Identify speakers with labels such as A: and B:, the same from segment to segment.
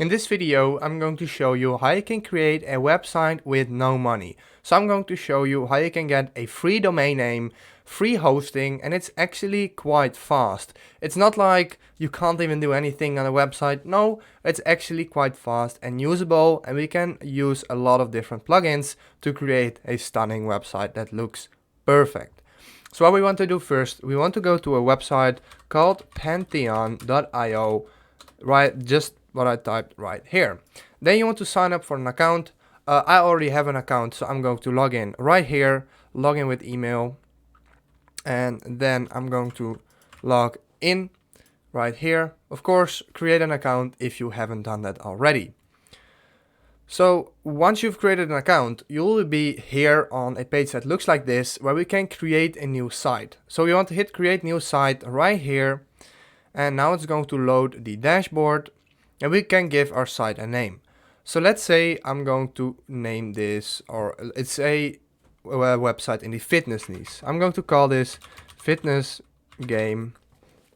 A: In this video, I'm going to show you how you can create a website with no money. So I'm going to show you how you can get a free domain name, free hosting, and it's actually quite fast. It's not like you can't even do anything on a website. No, it's actually quite fast and usable, and we can use a lot of different plugins to create a stunning website that looks perfect. So what we want to do first, we want to go to a website called pantheon.io, right, just what I typed right here. Then you want to sign up for an account. I already have an account, so I'm going to log in right here, log in with email, and then I'm going to log in right here. Of course, create an account if you haven't done that already. So once you've created an account, you'll be here on a page that looks like this, where we can create a new site. So we want to hit create new site right here, and now it's going to load the dashboard, and we can give our site a name. So let's say I'm going to name this, or it's a website in the fitness niche. I'm going to call this fitness game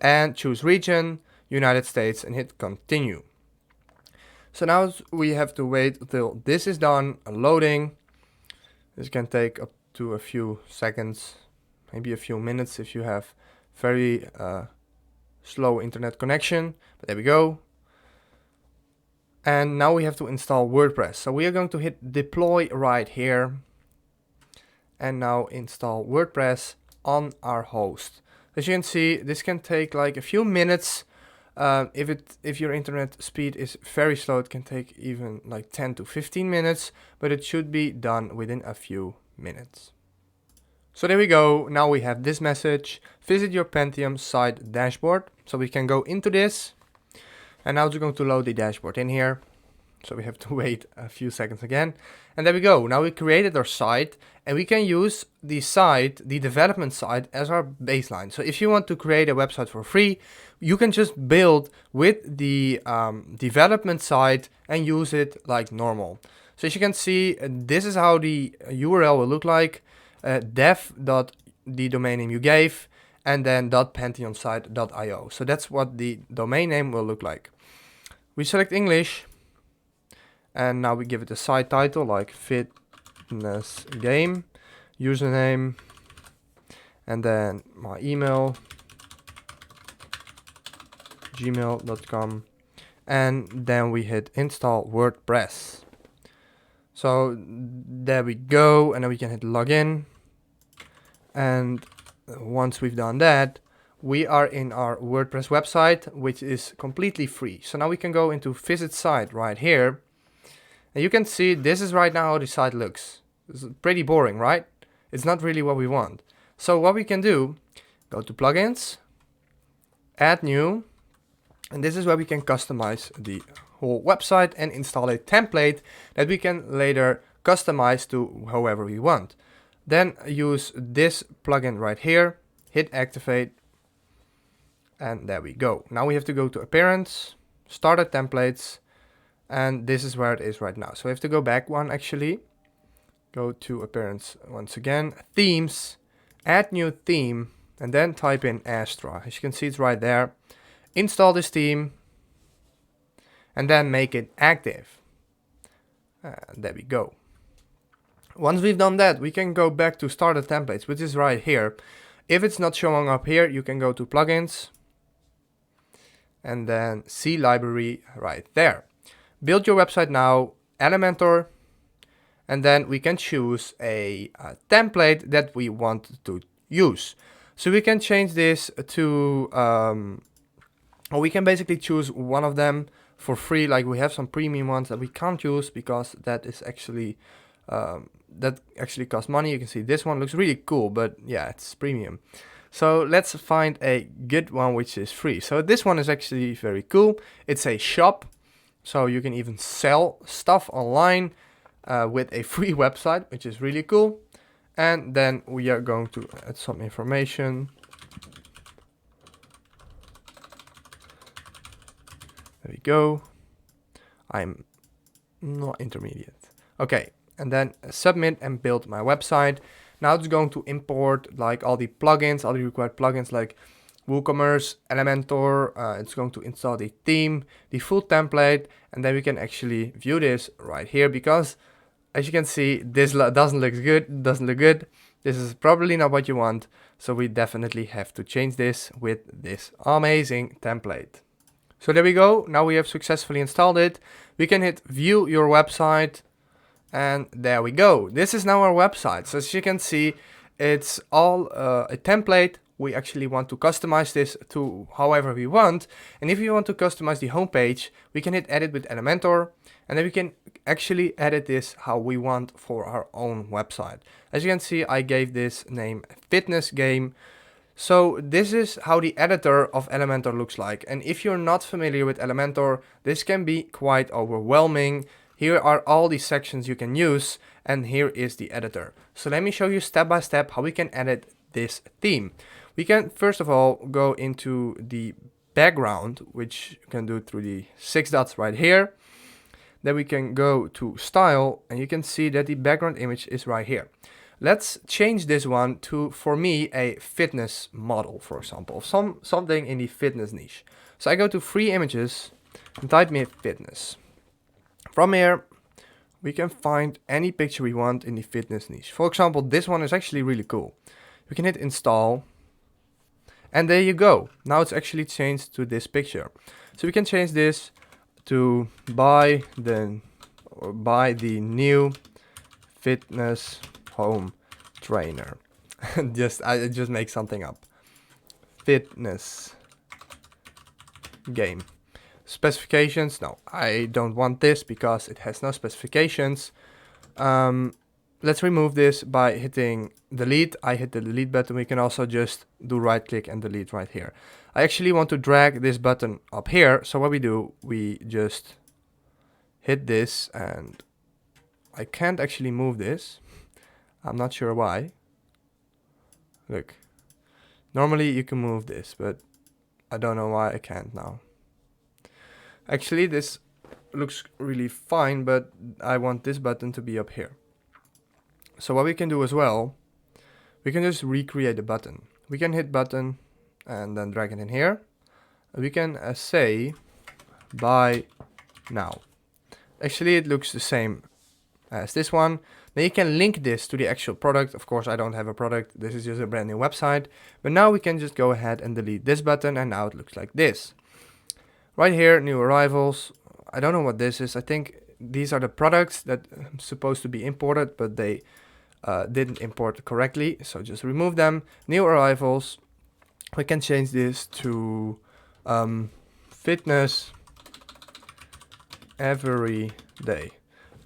A: and choose region, United States, and hit continue. So now we have to wait until this is done, loading. This can take up to a few seconds, maybe a few minutes if you have very slow internet connection, but there we go. And now we have to install WordPress. So we are going to hit deploy right here, and now install WordPress on our host. As you can see, this can take like a few minutes. If your internet speed is very slow, it can take even like 10 to 15 minutes, but it should be done within a few minutes. So there we go. Now we have this message: visit your Pantheon site dashboard. So we can go into this, and now it's going to load the dashboard in here. So we have to wait a few seconds again. And there we go. Now we created our site, and we can use the site, the development site, as our baseline. So if you want to create a website for free, you can just build with the development site and use it like normal. So as you can see, this is how the URL will look like. Dev. The domain name you gave, and then .pantheonsite.io. So that's what the domain name will look like. We select English, and now we give it a site title like fitness game, username, and then my email, gmail.com, and then we hit install WordPress. So there we go, and then we can hit login. And once we've done that, we are in our WordPress website, which is completely free. So now we can go into visit site right here. And you can see this is right now how the site looks. It's pretty boring, right? It's not really what we want. So what we can do, go to plugins, add new, and this is where we can customize the whole website and install a template that we can later customize to however we want. Then use this plugin right here, hit activate, and there we go. Now we have to go to appearance, starter templates, and this is where it is right now. So we have to go back one actually. Go to appearance once again, themes, add new theme, and then type in Astra. As you can see, it's right there. Install this theme, and then make it active. There we go. Once we've done that, we can go back to starter templates, which is right here. If it's not showing up here, you can go to plugins, and then see library right there. Build your website now, Elementor, and then we can choose a template that we want to use. So we can change this to, or we can basically choose one of them for free. Like we have some premium ones that we can't use because that is actually, that actually costs money. You can see this one looks really cool, but yeah, it's premium. So let's find a good one which is free. So this one is actually very cool. It's a shop. So you can even sell stuff online with a free website, which is really cool. And then we are going to add some information. There we go. I'm not intermediate. Okay, and then submit and build my website. Now it's going to import like all the plugins, all the required plugins like WooCommerce, Elementor. It's going to install the theme, the full template, and then we can actually view this right here, because as you can see, this doesn't look good. This is probably not what you want, so we definitely have to change this with this amazing template. So there we go. Now we have successfully installed it. We can hit view your website, and there we go. This is now our website. So as you can see, it's all a template. We actually want to customize this to however we want. And if you want to customize the homepage, we can hit edit with Elementor, and then we can actually edit this how we want for our own website. As you can see, I gave this name Fitness Game. So this is how the editor of Elementor looks like. And if you're not familiar with Elementor, this can be quite overwhelming. Here are all the sections you can use, and here is the editor. So let me show you step by step how we can edit this theme. We can first of all go into the background, which you can do through the 6 dots right here. Then we can go to style, and you can see that the background image is right here. Let's change this one to, for me, a fitness model, for example, something in the fitness niche. So I go to free images and type me fitness. From here, we can find any picture we want in the fitness niche. For example, this one is actually really cool. We can hit install, and there you go. Now it's actually changed to this picture. So we can change this to buy the new fitness home trainer. I just make something up. Fitness game. Specifications, no, I don't want this because it has no specifications. Let's remove this by hitting delete. I hit the delete button. We can also just do right click and delete right here. I actually want to drag this button up here. So what we do, we just hit this, and I can't actually move this. I'm not sure why. Look, normally you can move this, but I don't know why I can't now. Actually, this looks really fine, but I want this button to be up here. So what we can do as well, we can just recreate the button. We can hit button and then drag it in here. We can say buy now. Actually, it looks the same as this one. Then you can link this to the actual product. Of course, I don't have a product. This is just a brand new website. But now we can just go ahead and delete this button, and now it looks like this. Right here, new arrivals. I don't know what this is. I think these are the products that are supposed to be imported, but they didn't import correctly. So just remove them. New arrivals. We can change this to fitness every day.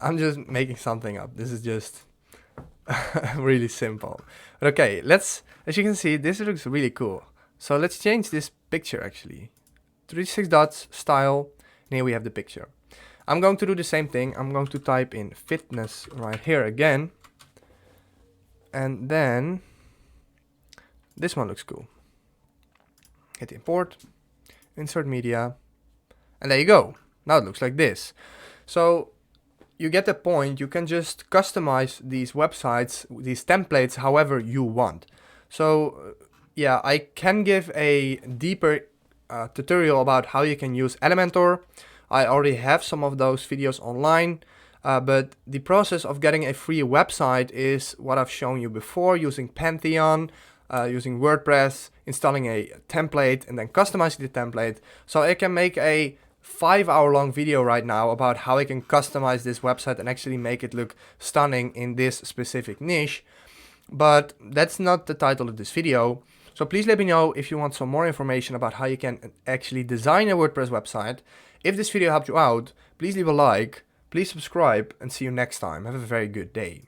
A: I'm just making something up. This is just really simple. But okay, as you can see, this looks really cool. So let's change this picture actually. 3 dots, style, and here we have the picture. I'm going to do the same thing. I'm going to type in fitness right here again. And then this one looks cool. Hit import, insert media, and there you go. Now it looks like this. So you get the point. You can just customize these websites, these templates, however you want. So yeah, I can give a deeper tutorial about how you can use Elementor. I already have some of those videos online, but the process of getting a free website is what I've shown you before, using Pantheon, using WordPress, installing a template, and then customizing the template. So I can make a 5-hour long video right now about how I can customize this website and actually make it look stunning in this specific niche. But that's not the title of this video. So please let me know if you want some more information about how you can actually design a WordPress website. If this video helped you out, please leave a like, please subscribe, and see you next time. Have a very good day.